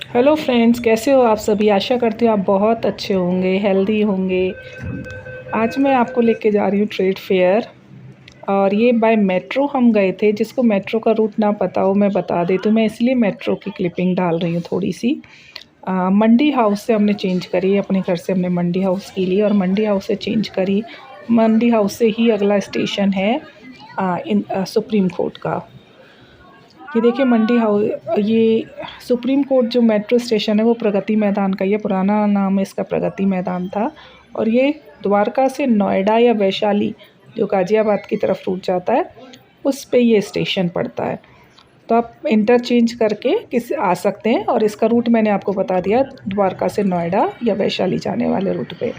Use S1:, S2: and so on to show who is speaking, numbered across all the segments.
S1: Hello friends, कैसे हो आप सभी। आशा करती हूँ आप बहुत अच्छे होंगे, हेल्दी होंगे। आज मैं आपको लेके जा रही हूँ ट्रेड फेयर। और ये बाय मेट्रो हम गए थे। जिसको मेट्रो का रूट ना पता हो मैं बता देती हूँ। मैं इसलिए मेट्रो की क्लिपिंग डाल रही हूँ थोड़ी सी। मंडी हाउस से हमने चेंज करी, अपने घर से हमने मंडी हाउस की ली और मंडी हाउस से चेंज करी। मंडी हाउस से ही अगला स्टेशन है सुप्रीम कोर्ट का। ये देखिए मंडी हाउस, ये सुप्रीम कोर्ट जो मेट्रो स्टेशन है वो प्रगति मैदान का, ये पुराना नाम इसका प्रगति मैदान था। और ये द्वारका से नोएडा या वैशाली जो गाज़ियाबाद की तरफ रूट जाता है उस पे ये स्टेशन पड़ता है। तो आप इंटरचेंज करके किस आ सकते हैं। और इसका रूट मैंने आपको बता दिया, द्वारका से नोएडा या वैशाली जाने वाले रूट पे।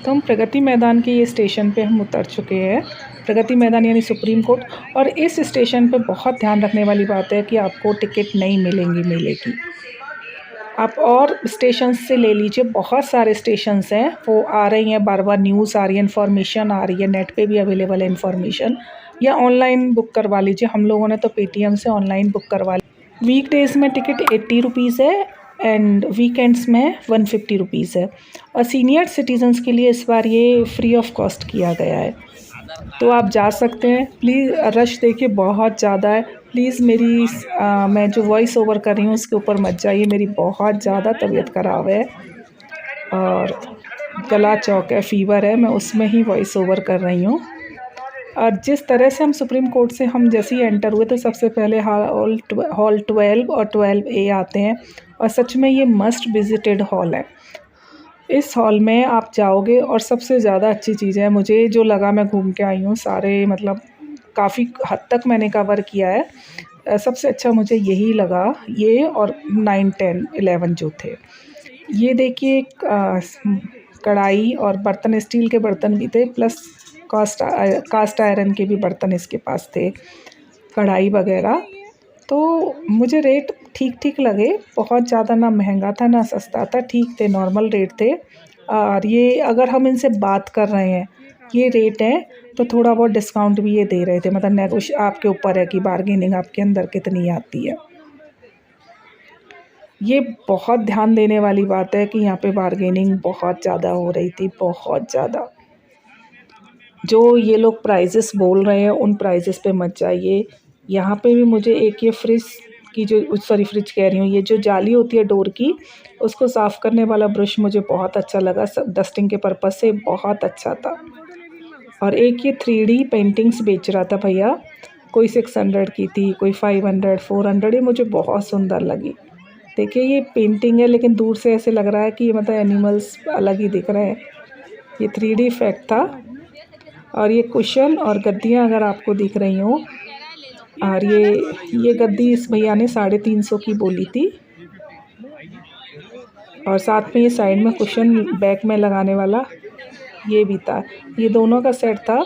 S1: तो हम प्रगति मैदान के ये स्टेशन पे हम उतर चुके हैं। प्रगति मैदान यानी सुप्रीम कोर्ट। और इस स्टेशन पे बहुत ध्यान रखने वाली बात है कि आपको टिकट नहीं मिलेंगी मेले की। आप और स्टेशन से ले लीजिए, बहुत सारे स्टेशंस हैं, वो आ रही हैं, बार बार न्यूज़ आ रही है, इन्फॉर्मेशन आ रही है, नेट पे भी अवेलेबल है इन्फॉर्मेशन। या ऑनलाइन बुक करवा लीजिए। हम लोगों ने तो पेटीएम से ऑनलाइन बुक करवा ली। वीक डेज़ में टिकट 80 रुपीज़ है एंड वीकेंड्स में 150 रुपीज़ है। और सीनियर सिटीजन्स के लिए इस बार ये फ्री ऑफ कॉस्ट किया गया है। तो आप जा सकते हैं। प्लीज़, रश देखिए बहुत ज़्यादा है। प्लीज़ मैं जो वॉइस ओवर कर रही हूँ उसके ऊपर मत जाइए। मेरी बहुत ज़्यादा तबीयत ख़राब है और गला चौक है, फ़ीवर है, मैं उसमें ही वॉइस ओवर कर रही हूँ। और जिस तरह से हम सुप्रीम कोर्ट से हम जैसे ही एंटर हुए तो सबसे पहले हॉल 12 और 12A आते हैं। और सच में ये मस्ट विजिटेड हॉल है। इस हॉल में आप जाओगे और सबसे ज़्यादा अच्छी चीज़ है मुझे जो लगा, मैं घूम के आई हूँ सारे, मतलब काफ़ी हद तक मैंने कवर किया है। सबसे अच्छा मुझे यही लगा, ये और 9, 10, 11 जो थे। ये देखिए कढ़ाई और बर्तन, स्टील के बर्तन भी थे, प्लस कास्ट आयरन के भी बर्तन इसके पास थे, कढ़ाई वगैरह। तो मुझे रेट ठीक ठीक लगे, बहुत ज़्यादा ना महंगा था ना सस्ता था, ठीक थे, नॉर्मल रेट थे। और ये अगर हम इनसे बात कर रहे हैं ये रेट है तो थोड़ा बहुत डिस्काउंट भी ये दे रहे थे। मतलब आपके ऊपर है कि बार्गेनिंग आपके अंदर कितनी आती है। ये बहुत ध्यान देने वाली बात है कि यहाँ पे बार्गेनिंग बहुत ज़्यादा हो रही थी, बहुत ज़्यादा। जो ये लोग प्राइजेस बोल रहे हैं उन प्राइजेस पे मत जाइए। यहाँ पे भी मुझे एक ये फ्रिज की फ्रिज कह रही हूँ, ये जो जाली होती है डोर की, उसको साफ़ करने वाला ब्रश मुझे बहुत अच्छा लगा, सब डस्टिंग के पर्पज़ से बहुत अच्छा था। और एक ये 3D पेंटिंग्स बेच रहा था भैया, कोई 600 की थी, कोई 500, 400, ये मुझे बहुत सुंदर लगी। देखिए ये पेंटिंग है लेकिन दूर से ऐसे लग रहा है कि मतलब एनिमल्स अलग ही दिख रहे हैं। ये 3D इफेक्ट था। और ये कुशन और गद्दियाँ अगर आपको दिख रही हो, और ये गद्दी इस भैया ने 350 की बोली थी। और साथ में ये साइड में कुशन बैक में लगाने वाला ये भी था। ये दोनों का सेट था,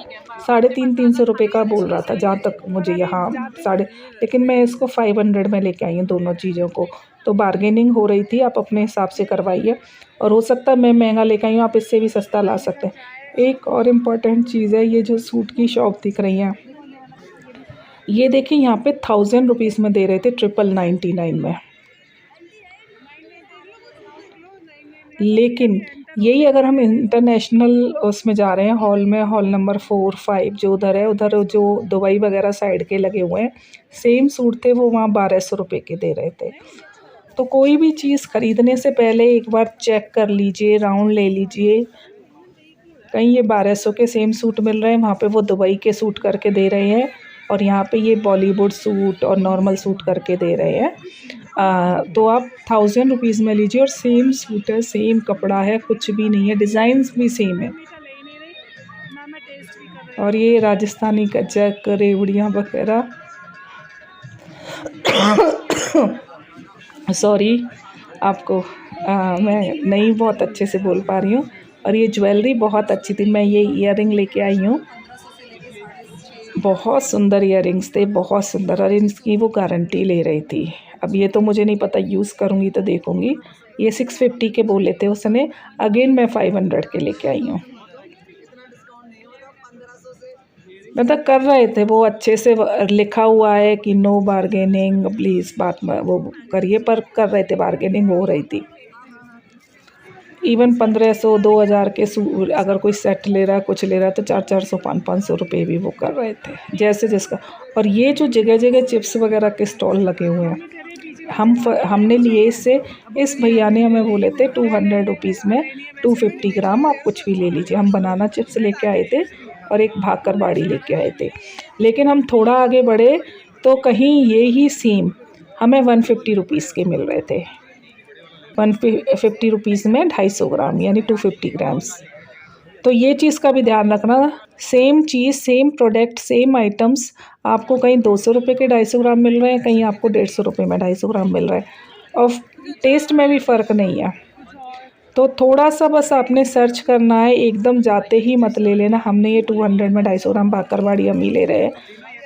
S1: 350 रुपये का बोल रहा था, जहाँ तक मुझे यहाँ लेकिन मैं इसको 500 में लेके आई हूँ दोनों चीज़ों को। तो बार्गेनिंग हो रही थी, आप अपने हिसाब से करवाइए। और हो सकता है मैं महंगा लेके आई हूँ, आप इससे भी सस्ता ला सकते हैं। एक और इम्पॉर्टेंट चीज़ है, ये जो सूट की शॉप दिख रही है, ये देखिए यहाँ पे 1000 रुपीज़ में दे रहे थे, 999 में। लेकिन यही अगर हम इंटरनेशनल उसमें जा रहे हैं, हॉल में, हॉल नंबर 4, 5 जो उधर है, उधर जो दुबई वगैरह साइड के लगे हुए हैं, सेम सूट थे, वो वहाँ 1200 रुपये के दे रहे थे। तो कोई भी चीज़ ख़रीदने से पहले एक बार चेक कर लीजिए, राउंड ले लीजिए। कहीं ये 1200 के सेम सूट मिल रहे हैं, वहाँ पे वो दुबई के सूट करके दे रहे हैं, और यहाँ पे ये बॉलीवुड सूट और नॉर्मल सूट करके दे रहे हैं। तो आप 1000 रुपीज़ में लीजिए और सेम सूट है, सेम कपड़ा है, कुछ भी नहीं है, डिज़ाइंस भी सेम है। और ये राजस्थानी गज्जक, रेवड़ियाँ वगैरह सॉरी आपको, मैं नहीं बहुत अच्छे से बोल पा रही हूँ। और ये ज्वेलरी बहुत अच्छी थी, मैं ये ईयरिंग लेके आई हूँ, बहुत सुंदर ईयरिंग्स थे, बहुत सुंदर। और इनकी वो गारंटी ले रही थी। अब ये तो मुझे नहीं पता, यूज़ करूँगी तो देखूँगी। ये 650 के बोले थे उसने, अगेन मैं 500 के लेके आई हूँ। मतलब कर रहे थे वो अच्छे से, लिखा हुआ है कि नो बार्गेनिंग प्लीज़, बात वो करिए, पर कर रहे थे, बार्गेनिंग हो रही थी। इवन 1500 2000 के अगर कोई सेट ले रहा है, कुछ ले रहा है, तो 400 500 रुपये भी वो कर रहे थे, जैसे जिसका। और ये जो जगह जगह चिप्स वगैरह के स्टॉल लगे हुए हैं, हमने लिए इससे, इस भैया ने हमें बोले थे 200 रुपीज़ में 250 ग्राम आप कुछ भी ले लीजिए। हम बनाना चिप्स लेके आए थे और एक भाकर बाड़ी लेके आए थे, लेकिन हम थोड़ा आगे बढ़े तो कहीं ये ही सेम हमें 150 रुपीज़ के मिल रहे थे। 150 रुपीज़ में 250 ग्राम, यानी 250 ग्राम्स। तो ये चीज़ का भी ध्यान रखना, सेम चीज़, सेम प्रोडक्ट, सेम आइटम्स आपको कहीं 200 रुपये के 250 ग्राम मिल रहे हैं, कहीं आपको 150 रुपये में 250 ग्राम मिल रहा है, और टेस्ट में भी फ़र्क नहीं है। तो थोड़ा सा बस आपने सर्च करना है, एकदम जाते ही मत ले लेना। हमने ये 200 में 250 ग्राम बाकरवाड़ी हम ही ले रहे हैं,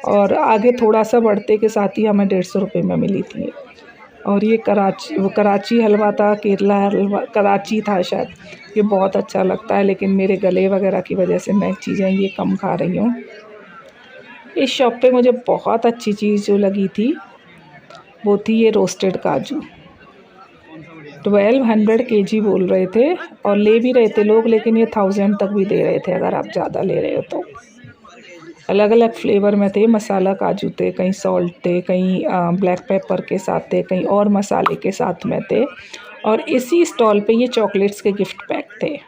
S1: और आगे थोड़ा सा बढ़ते के साथ ही हमें 150 रुपये में मिली थी। और ये कराची हलवा था, केरला हलवा, कराची था शायद। ये बहुत अच्छा लगता है, लेकिन मेरे गले वगैरह की वजह से मैं चीज़ें ये कम खा रही हूँ। इस शॉप पे मुझे बहुत अच्छी चीज़ जो लगी थी वो थी ये रोस्टेड काजू। 1200 kg बोल रहे थे, और ले भी रहे थे लोग, लेकिन ये 1000 तक भी दे रहे थे अगर आप ज़्यादा ले रहे हो तो। अलग अलग फ्लेवर में थे, मसाला काजू थे, कहीं सॉल्ट थे, कहीं ब्लैक पेपर के साथ थे, कहीं और मसाले के साथ में थे। और इसी स्टॉल पे ये चॉकलेट्स के गिफ्ट पैक थे,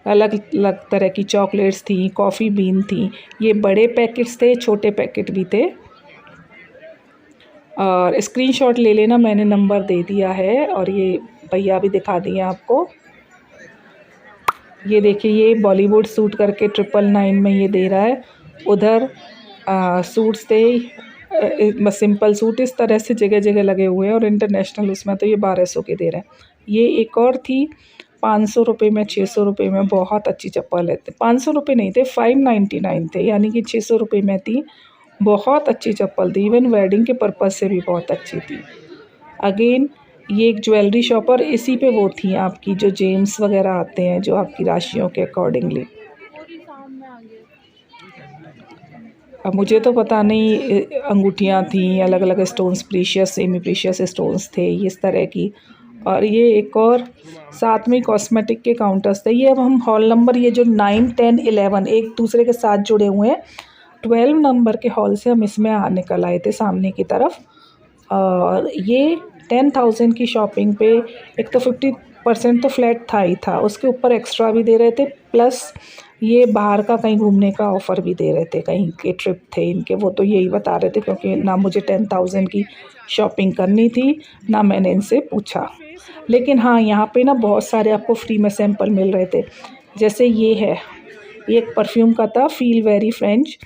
S1: अलग अलग तरह की चॉकलेट्स थी, कॉफ़ी बीन थी। ये बड़े पैकेट्स थे, छोटे पैकेट भी थे। और स्क्रीनशॉट ले लेना, मैंने नंबर दे दिया है, और ये भैया भी दिखा दिए आपको। ये देखिए, ये बॉलीवुड सूट करके 999 में ये दे रहा है। उधर सूट्स थे, सिंपल सूट इस तरह से जगह जगह लगे हुए हैं, और इंटरनेशनल उसमें तो ये 1200 के दे रहे हैं। ये एक और थी 500 रुपये में, 600 रुपये में, बहुत अच्छी चप्पल है। 500 रुपये नहीं थे, 599 थे, यानी कि 600 रुपये में थी। बहुत अच्छी चप्पल थी, इवन वेडिंग के पर्पज़ से भी बहुत अच्छी थी। अगेन ये एक ज्वेलरी शॉप, और इसी पे वो थी आपकी जो जेम्स वगैरह आते हैं, जो आपकी राशियों के अकॉर्डिंगली। अब मुझे तो पता नहीं, अंगूठियाँ थी, अलग अलग stones, precious, semi precious stones थे इस तरह की। और ये एक और साथ में कॉस्मेटिक के काउंटर्स थे। ये अब हम हॉल नंबर, ये जो 9, 10, 11 एक दूसरे के साथ जुड़े हुए हैं, 12 नंबर के हॉल से हम इसमें निकल आए थे सामने की तरफ। और ये 10,000 की शॉपिंग पे एक तो 50% तो फ्लैट था ही था, उसके ऊपर एक्स्ट्रा भी दे रहे थे, प्लस ये बाहर का कहीं घूमने का ऑफ़र भी दे रहे थे, कहीं के ट्रिप थे इनके, वो तो यही बता रहे थे, क्योंकि ना मुझे 10,000 की शॉपिंग करनी थी, ना मैंने इनसे पूछा। लेकिन हाँ, यहाँ पे ना बहुत सारे आपको फ्री में सैंपल मिल रहे थे। जैसे ये है, ये एक परफ्यूम का था, feel very French,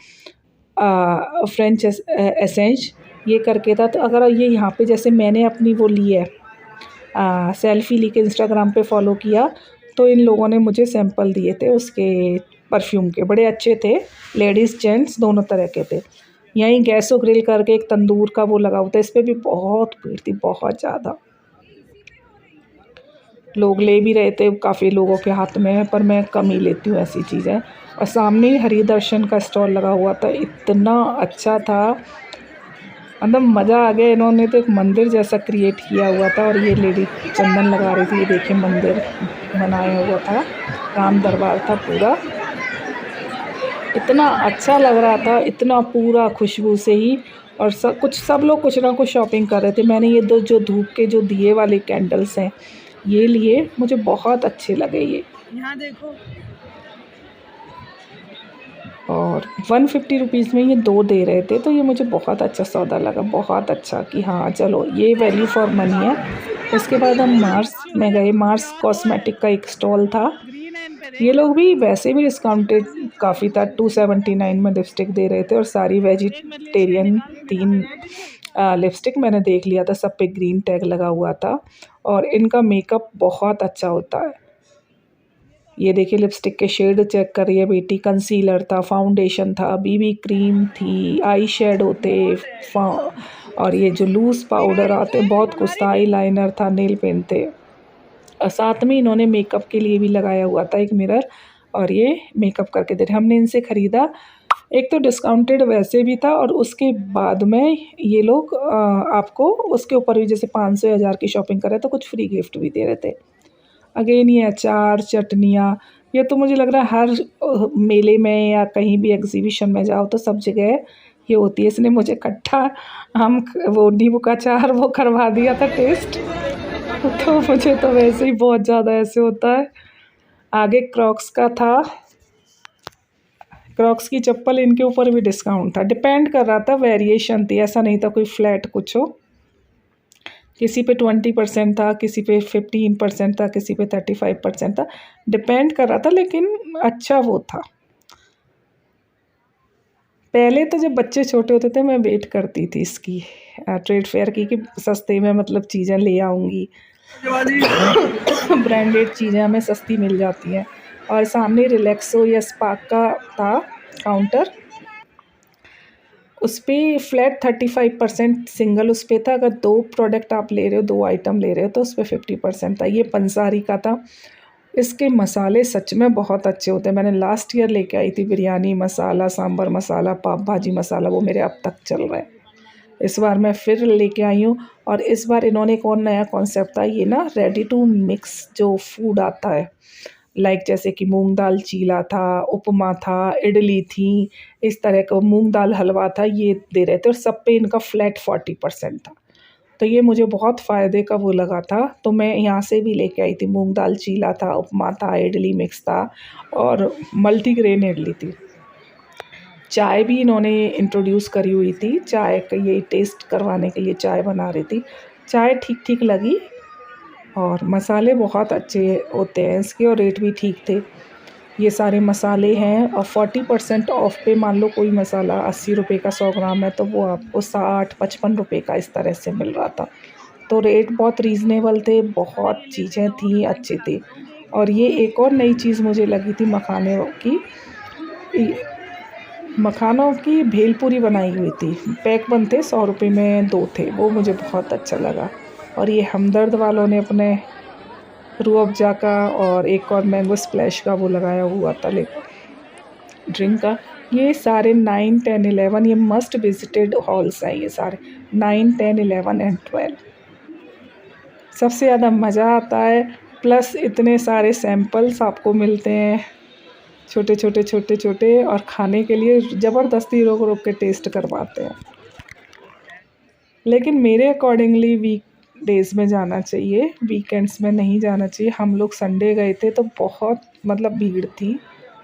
S1: French essence ये करके था। तो अगर ये यहाँ पे जैसे मैंने अपनी वो ली है, सेल्फ़ी ली के इंस्टाग्राम पे फॉलो किया, तो इन लोगों ने मुझे सैंपल दिए थे उसके परफ्यूम के, बड़े अच्छे थे, लेडीज़ जेंट्स दोनों तरह के थे। यहीं गैसो ग्रिल करके एक तंदूर का वो लगा हुआ था, इस पर भी बहुत भीड़ थी, बहुत ज़्यादा लोग ले भी रहे थे, काफ़ी लोगों के हाथ में है, पर मैं कम ही लेती हूँ ऐसी चीज़ें। और सामने ही हरि दर्शन का स्टॉल लगा हुआ था, इतना अच्छा था, मतलब मज़ा आ गया। इन्होंने तो एक मंदिर जैसा क्रिएट किया हुआ था, और ये लेडी चंदन लगा रही थी। ये देखिए, मंदिर बनाया हुआ था, राम दरबार था पूरा, इतना अच्छा लग रहा था, इतना पूरा खुशबू से ही। और सब लोग कुछ ना कुछ शॉपिंग कर रहे थे। मैंने ये दो जो धूप के जो दिए वाले कैंडल्स हैं ये लिए, मुझे बहुत अच्छे लगे ये। यहाँ देखो, और 150 रुपीज़ में ये 2 दे रहे थे, तो ये मुझे बहुत अच्छा सौदा लगा, बहुत अच्छा, कि हाँ चलो ये वैल्यू फॉर मनी है। उसके बाद हम मार्स में गए। मार्स कॉस्मेटिक का एक स्टॉल था, ये लोग भी वैसे भी डिस्काउंटेड काफ़ी था, 279 में लिपस्टिक दे रहे थे, और सारी वेजिटेरियन। 3 लिपस्टिक मैंने देख लिया था, सब पे ग्रीन टैग लगा हुआ था, और इनका मेकअप बहुत अच्छा होता है। ये देखिए, लिपस्टिक के शेड चेक करिए बेटी, कंसीलर था, फाउंडेशन था, बीबी क्रीम थी, आई शेडो थे, और ये जो लूज़ पाउडर आते बहुत कुछ था, आई लाइनर था, नेल पेंट थे, और साथ में इन्होंने मेकअप के लिए भी लगाया हुआ था एक मिरर, और ये मेकअप करके दे रहे। हमने इनसे ख़रीदा एक तो डिस्काउंटेड वैसे भी था और उसके बाद में ये लोग आपको उसके ऊपर भी जैसे 500 1000 की शॉपिंग करे तो कुछ फ्री गिफ्ट भी दे रहे थे। अगेन ये अचार, चटनियाँ, ये तो मुझे लग रहा है हर मेले में या कहीं भी एग्ज़िबिशन में जाओ तो सब जगह ये होती है। इसने मुझे खट्टा आम वो नींबू का अचार वो करवा दिया था टेस्ट। तो मुझे तो वैसे ही बहुत ज़्यादा ऐसे होता है। आगे क्रॉक्स का था, क्रॉक्स की चप्पल, इनके ऊपर भी डिस्काउंट था। डिपेंड कर रहा था, वेरिएशन थी, ऐसा नहीं था कोई फ्लैट कुछ हो। किसी पे 20% था, किसी पे 15% था, किसी पे 35% था, डिपेंड कर रहा था, लेकिन अच्छा वो था। पहले तो जब बच्चे छोटे होते थे मैं वेट करती थी इसकी ट्रेड फेयर की कि सस्ते में मतलब चीज़ें ले आऊँगी। ब्रांडेड चीज़ें हमें सस्ती मिल जाती हैं। और सामने रिलैक्सो या स्पार्क का था काउंटर, उस पे फ्लैट 35% सिंगल उस पे था। अगर 2 प्रोडक्ट आप ले रहे हो, 2 आइटम ले रहे हो तो उस पे 50% था। ये पंसारी का था। इसके मसाले सच में बहुत अच्छे होते हैं। मैंने लास्ट ईयर लेके आई थी बिरयानी मसाला, सांभर मसाला, पाव भाजी मसाला, वो मेरे अब तक चल रहा है। इस बार मैं फिर लेके आई हूँ और इस बार इन्होंने एक और नया कॉन्सेप्ट था, ये ना रेडी टू मिक्स जो फूड आता है, लाइक जैसे कि मूंग दाल चीला था, उपमा था, इडली थी, इस तरह का मूंग दाल हलवा था, ये दे रहे थे और सब पे इनका फ्लैट 40% था। तो ये मुझे बहुत फ़ायदे का वो लगा था, तो मैं यहाँ से भी लेके आई थी। मूंग दाल चीला था, उपमा था, इडली मिक्स था और मल्टीग्रेन इडली थी। चाय भी इन्होंने इंट्रोड्यूस करी हुई थी, चाय का ये टेस्ट करवाने के लिए चाय बना रही थी। चाय ठीक-ठीक लगी और मसाले बहुत अच्छे होते हैं इसके और रेट भी ठीक थे। ये सारे मसाले हैं और 40% ऑफ पे मान लो कोई मसाला 80 रुपये का 100 ग्राम है तो वो आपको 60-55 रुपये का इस तरह से मिल रहा था। तो रेट बहुत रीज़नेबल थे, बहुत चीज़ें थी, अच्छी थी। और ये एक और नई चीज़ मुझे लगी थी मखानों की भेलपूरी बनाई हुई थी। पैक बंद थे, 100 रुपये में 2 थे, वो मुझे बहुत अच्छा लगा। और ये हमदर्द वालों ने अपने रूह अफ़ज़ा का और एक और मैंगो स्प्लैश का वो लगाया हुआ था ड्रिंक का। ये सारे 9, 10, 11 ये मस्ट विजिटेड हॉल्स हैं ये सारे 9, 10, 11 एंड 12। सबसे ज़्यादा मज़ा आता है, प्लस इतने सारे सैंपल्स आपको मिलते हैं, छोटे और खाने के लिए ज़बरदस्ती रोक के टेस्ट करवाते हैं। लेकिन मेरे अकॉर्डिंगली वीकडेज़ में जाना चाहिए, वीकेंड्स में नहीं जाना चाहिए। हम लोग संडे गए थे तो बहुत मतलब भीड़ थी।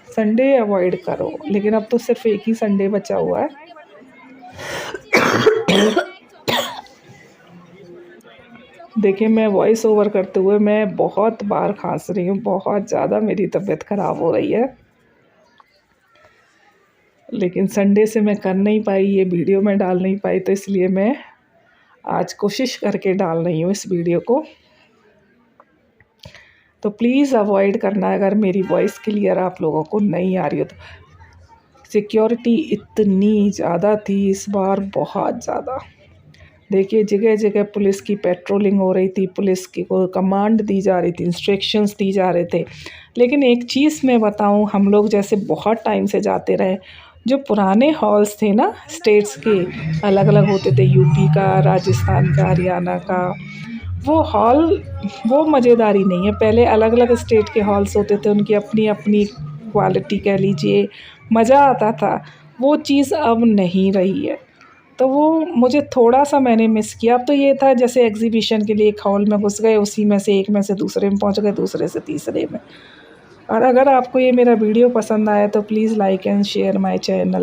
S1: संडे अवॉइड करो, लेकिन अब तो सिर्फ एक ही संडे बचा हुआ है। देखिए मैं वॉइस ओवर करते हुए मैं बहुत बार खांस रही हूँ, बहुत ज़्यादा मेरी तबीयत ख़राब हो रही है। लेकिन संडे से मैं कर नहीं पाई, ये वीडियो मैं डाल नहीं पाई, तो इसलिए मैं आज कोशिश करके डाल रही हूँ इस वीडियो को। तो प्लीज़ अवॉइड करना अगर मेरी वॉइस क्लियर आप लोगों को नहीं आ रही हो तो। सिक्योरिटी इतनी ज़्यादा थी इस बार, बहुत ज़्यादा। देखिए जगह जगह पुलिस की पेट्रोलिंग हो रही थी, पुलिस की को कमांड दी जा रही थी, इंस्ट्रक्शंस दी जा रहे थे। लेकिन एक चीज़ मैं बताऊं, हम लोग जैसे बहुत टाइम से जाते रहे, जो पुराने हॉल्स थे ना स्टेट्स के अलग अलग होते थे, यूपी का, राजस्थान का, हरियाणा का, वो हॉल वो मज़ेदारी नहीं है। पहले अलग अलग स्टेट के हॉल्स होते थे, उनकी अपनी अपनी क्वालिटी कह लीजिए, मज़ा आता था। वो चीज़ अब नहीं रही है, तो वो मुझे थोड़ा-सा मैंने मिस किया। अब तो ये था जैसे एग्ज़िबिशन के लिए एक हॉल में घुस गए, उसी में से एक में से दूसरे में पहुंच गए, दूसरे से तीसरे में। और अगर आपको ये मेरा वीडियो पसंद आया तो please like and share my channel.